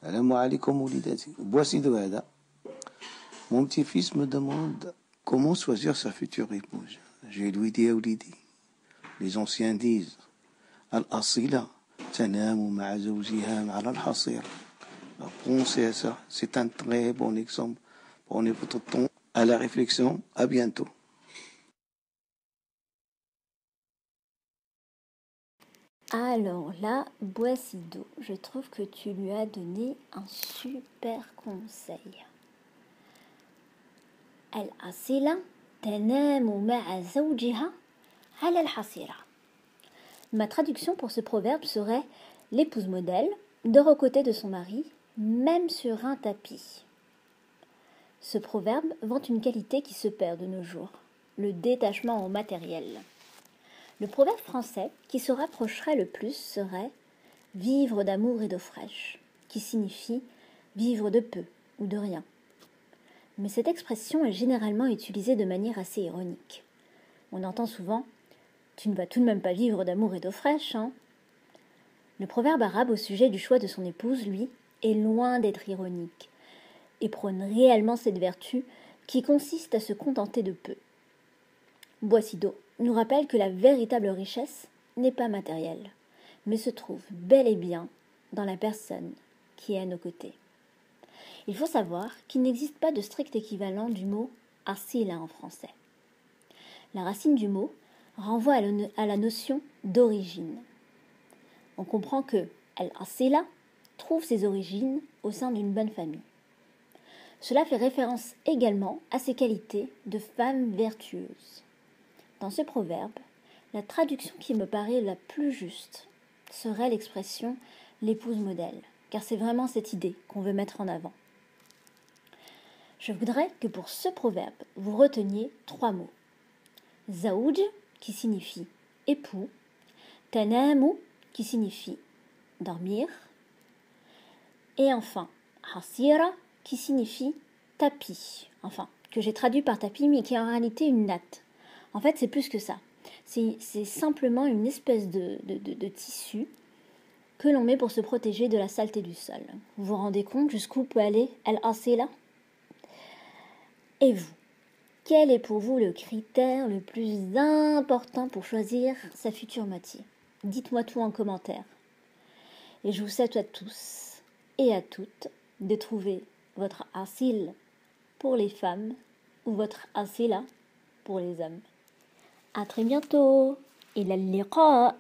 Salam alaikum Oulidati. Voici de Hada. Mon petit-fils me demande comment choisir sa future épouse. Je lui dis Oulidi. Les anciens disent Al-Asila tanamu ma'a zawjiha ma'ala al-hasira. Pensez à ça. C'est un très bon exemple. Prenez votre temps à la réflexion. À bientôt. Alors là, Boissido, je trouve que tu lui as donné un super conseil. Al-asila tanamu ma'a zawjiha ala al-hasira. Ma traduction pour ce proverbe serait l'épouse modèle dort aux côtés de son mari, même sur un tapis. Ce proverbe vante une qualité qui se perd de nos jours, le détachement au matériel. Le proverbe français qui se rapprocherait le plus serait « vivre d'amour et d'eau fraîche », qui signifie « vivre de peu ou de rien ». Mais cette expression est généralement utilisée de manière assez ironique. On entend souvent « tu ne vas tout de même pas vivre d'amour et d'eau fraîche, hein ?» Le proverbe arabe au sujet du choix de son épouse, lui, est loin d'être ironique et prône réellement cette vertu qui consiste à se contenter de peu. Boissido nous rappelle que la véritable richesse n'est pas matérielle, mais se trouve bel et bien dans la personne qui est à nos côtés. Il faut savoir qu'il n'existe pas de strict équivalent du mot « asila » en français. La racine du mot renvoie à la notion d'origine. On comprend que « al-asila » trouve ses origines au sein d'une bonne famille. Cela fait référence également à ses qualités de femme vertueuse. Dans ce proverbe, la traduction qui me paraît la plus juste serait l'expression « l'épouse modèle », car c'est vraiment cette idée qu'on veut mettre en avant. Je voudrais que pour ce proverbe, vous reteniez 3 mots. Zaouj, qui signifie époux, tanamu, qui signifie dormir, et enfin hasira, qui signifie tapis, enfin, que j'ai traduit par tapis, mais qui est en réalité une natte. En fait, c'est plus que ça. C'est simplement une espèce de tissu que l'on met pour se protéger de la saleté du sol. Vous vous rendez compte jusqu'où peut aller al-asila ? Et vous, quel est pour vous le critère le plus important pour choisir sa future moitié ? Dites-moi tout en commentaire. Et je vous souhaite à tous et à toutes de trouver votre asil pour les femmes ou votre asila pour les hommes. À très bientôt. Ila al-liqa.